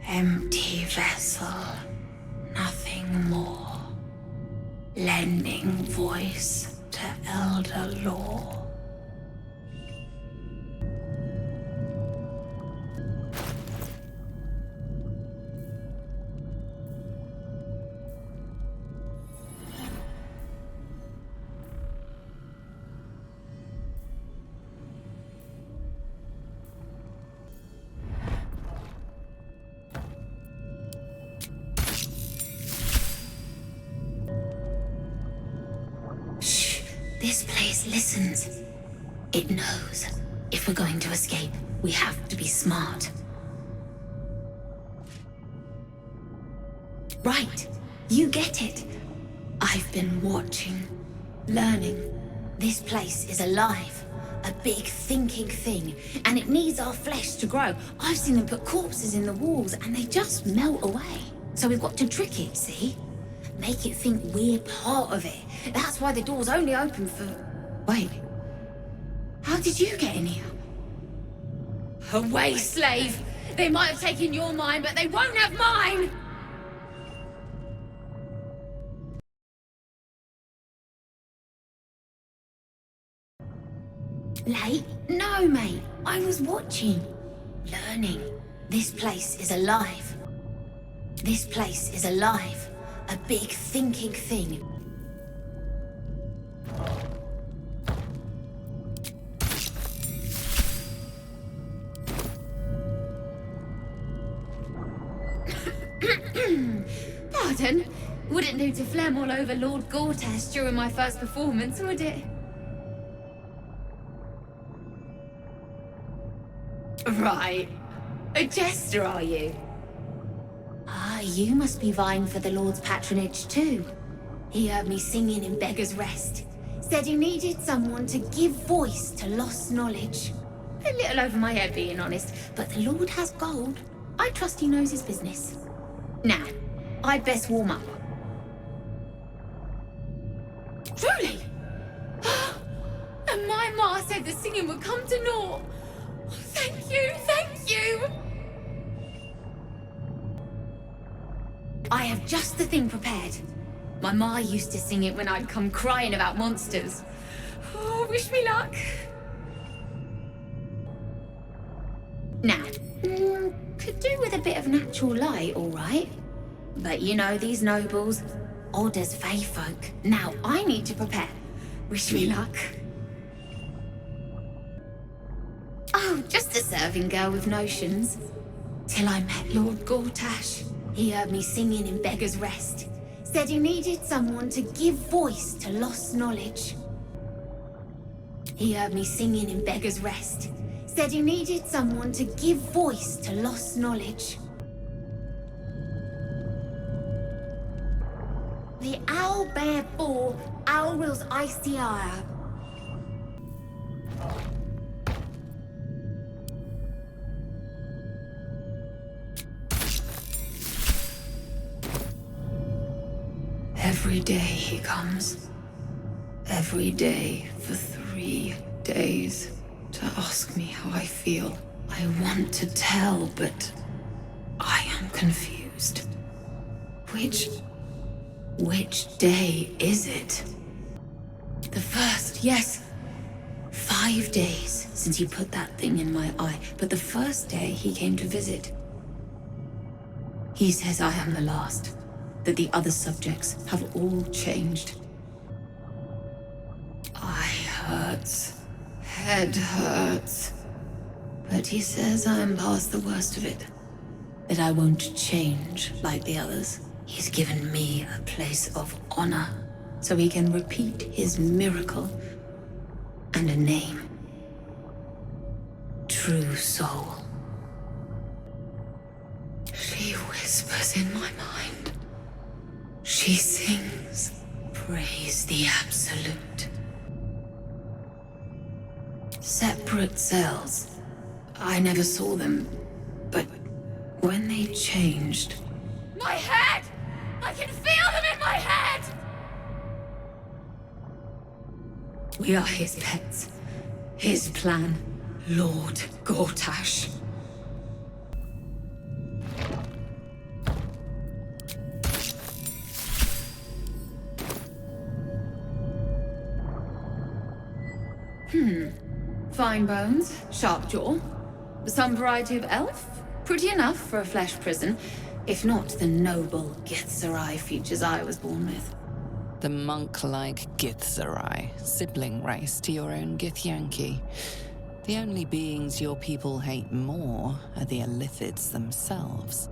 Empty vessel, nothing more. Lending voice to elder lore. This place listens. It knows. If we're going to escape, we have to be smart. Right. You get it. I've been watching, learning. This place is alive. A big thinking thing. And it needs our flesh to grow. I've seen them put corpses in the walls and they just melt away. So we've got to trick it, see? Make it think we're part of it. That's why the door's only open for... Wait. How did you get in here? Away, slave! They might have taken your mind, but they won't have mine! Late? No, mate. I was watching. Learning. This place is alive. This place is alive. A big thinking thing. Pardon? Wouldn't do to phlegm all over Lord Gortash during my first performance, would it? Right. A jester, are you? Ah, you must be vying for the Lord's patronage too. He heard me singing in Beggar's Rest. Said he needed someone to give voice to lost knowledge. A little over my head, being honest, but the Lord has gold. I trust he knows his business. Now, I'd best warm up. Truly? And my ma said the singing would come to naught. Oh, thank you, thank you! I have just the thing prepared. My ma used to sing it when I'd come crying about monsters. Oh, wish me luck. Now, could do with a bit of natural light, all right? But you know these nobles, odd as fae folk. Now I need to prepare. Wish me luck. Oh, just a serving girl with notions. Till I met Lord Gortash. He heard me singing in Beggar's Rest. Said he needed someone to give voice to lost knowledge. He heard me singing in Beggar's Rest. Said he needed someone to give voice to lost knowledge. The owl bear bore Owlrill's icy ire. Every day he comes. Every day for 3 days to ask me how I feel. I want to tell, but I am confused. Which day is it? The first, yes. 5 days since he put that thing in my eye, but the first day he came to visit. He says I am the last. That the other subjects have all changed. Eye hurts, head hurts. But he says I am past the worst of it. That I won't change like the others. He's given me a place of honor, so he can repeat his miracle and a name. True soul. She whispers in my mind. She sings, praise the Absolute. Separate cells. I never saw them, but when they changed... My head! I can feel them in my head! We are his pets. His plan, Lord Gortash. Fine bones, sharp jaw, some variety of elf. Pretty enough for a flesh prison, if not the noble Githzerai features I was born with. The monk-like Githzerai, sibling race to your own Githyanki. The only beings your people hate more are the Illithids themselves.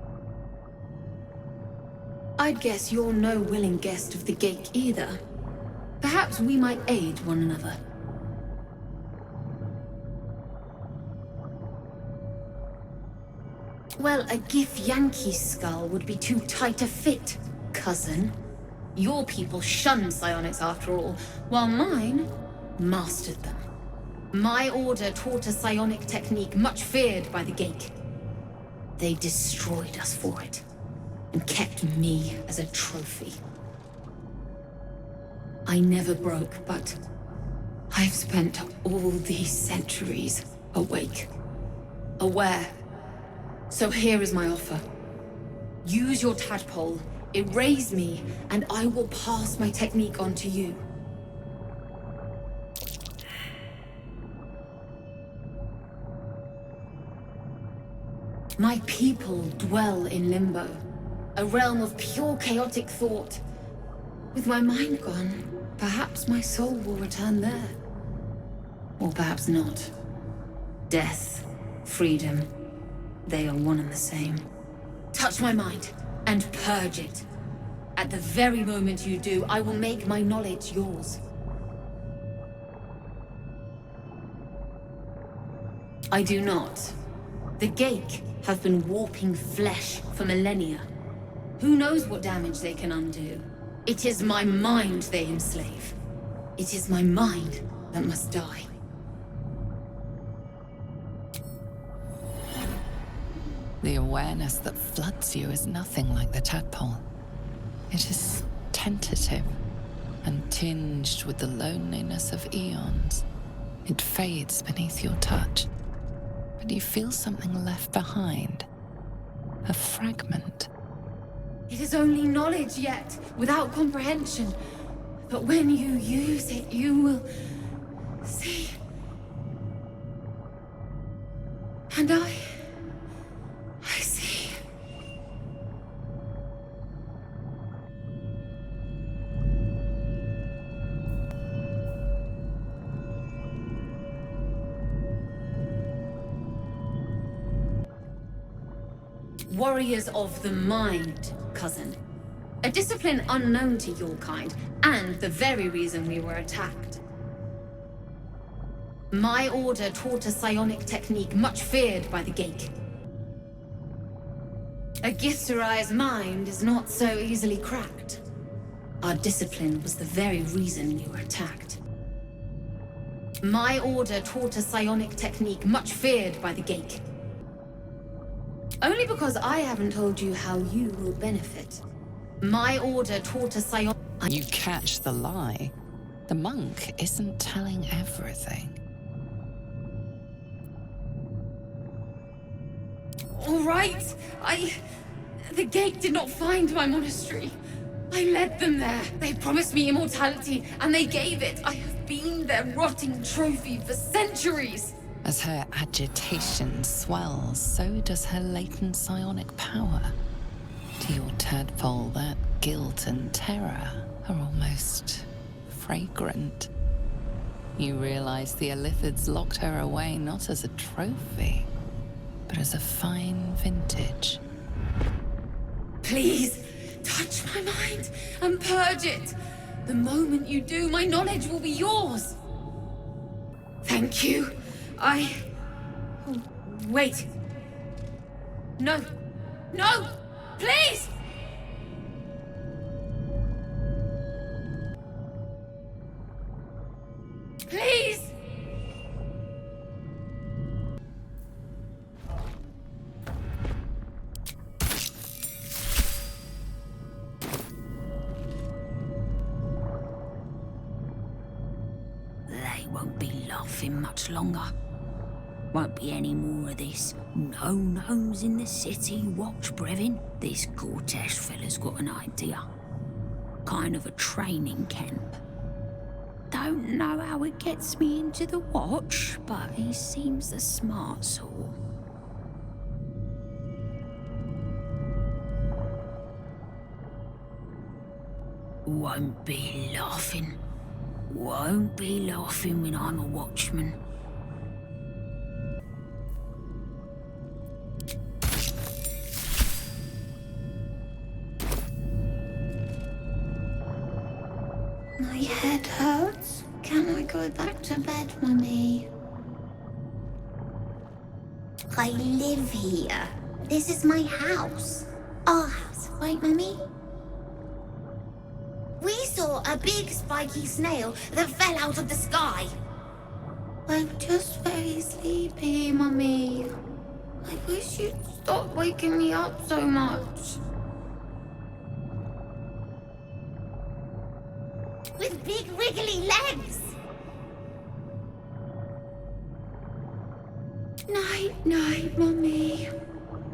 I'd guess you're no willing guest of the Gake either. Perhaps we might aid one another. Well, a Githyanki skull would be too tight a fit, cousin. Your people shunned psionics after all, while mine mastered them. My order taught a psionic technique much feared by the Gake. They destroyed us for it, and kept me as a trophy. I never broke, but I've spent all these centuries awake, aware. So here is my offer. Use your tadpole, erase me, and I will pass my technique on to you. My people dwell in limbo, a realm of pure chaotic thought. With my mind gone, perhaps my soul will return there. Or perhaps not. Death, freedom, they are one and the same. Touch my mind, and purge it. At the very moment you do, I will make my knowledge yours. I do not. The Gake have been warping flesh for millennia. Who knows what damage they can undo? It is my mind they enslave. It is my mind that must die. The awareness that floods you is nothing like the tadpole. It is tentative and tinged with the loneliness of eons. It fades beneath your touch, but you feel something left behind. A fragment. It is only knowledge yet, without comprehension. But when you use it, you will see. And I see. Warriors of the mind, cousin. A discipline unknown to your kind, and the very reason we were attacked. My order taught a psionic technique much feared by the Gake. A Githzerai's mind is not so easily cracked. Our discipline was the very reason you were attacked. My order taught a psionic technique much feared by the Gake. Only because I haven't told you how you will benefit. My order taught a psionic... You catch the lie. The monk isn't telling everything. All right, The Gate did not find my monastery. I led them there. They promised me immortality, and they gave it. I have been their rotting trophy for centuries. As her agitation swells, so does her latent psionic power. To your tadpole, that guilt and terror are almost fragrant. You realize the Illithids locked her away not as a trophy, but as a fine vintage. Please, touch my mind and purge it. The moment you do, my knowledge will be yours. Thank you. Oh, wait. No. No! Please! Please! They won't be laughing much longer. Won't be any more of this. No gnomes in the city. Watch, Brevin. This Cortesh fella's got an idea. Kind of a training camp. don't know how it gets me into the watch, but he seems the smart sort. Won't be laughing. Won't be laughing when I'm a watchman. My head hurts. Can I go back to bed, Mummy? I live here. This is my house. Our house, right, Mummy? We saw a big spiky snail that fell out of the sky. I'm just very sleepy, Mummy. I wish you'd stop waking me up so much. With big wiggly legs. Night, night, Mummy.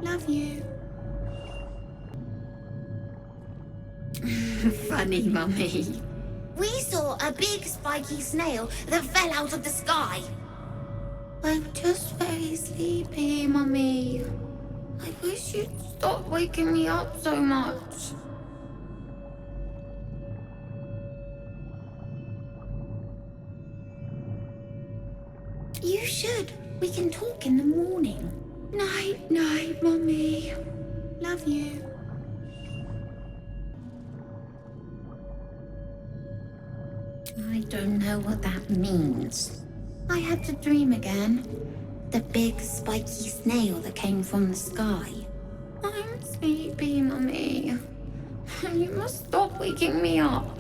Love you. Funny, Mummy. We saw a big spiky snail that fell out of the sky. I'm just very sleepy, Mummy. I wish you'd stop waking me up so much. You should. We can talk in the morning. Night, night, Mummy. Love you. I don't know what that means. I had to dream again. The big spiky snail that came from the sky. I'm sleepy, Mummy. You must stop waking me up.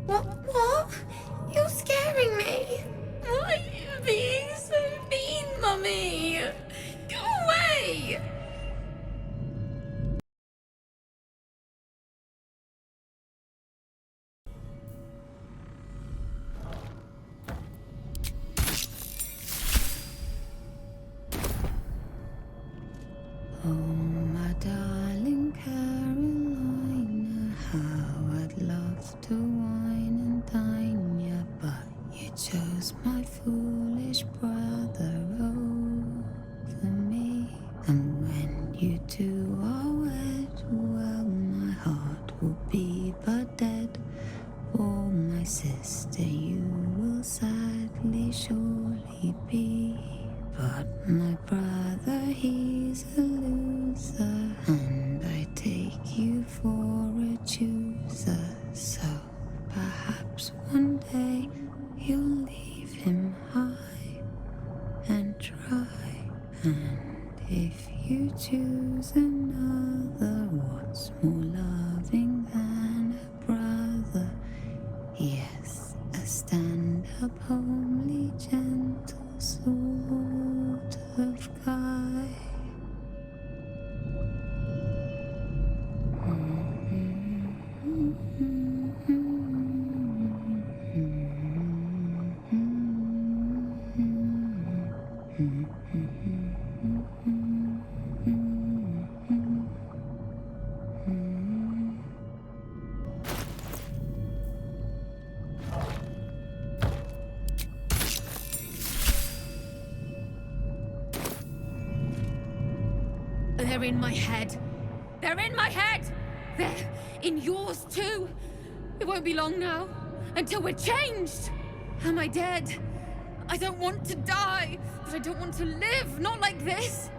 What? You're scaring me. Why are you being so mean, Mummy? Go away! Oh, my darling Carolina, how I'd love to wine and dine ya, but you chose my foolish brother over me. And when you two are wed, well, my heart will be but dead. For my sister you will sadly surely be. But my brother, he's a loser, and I take you for a chooser. So perhaps one day you'll leave him high and dry. And if you choose another, what's more loving than a brother? Yes, a stand-up, homely, gentle sort of guy. They're in my head. They're in my head! They're in yours too. It won't be long now until we're changed. Am I dead? I don't want to die, but I don't want to live. Not like this.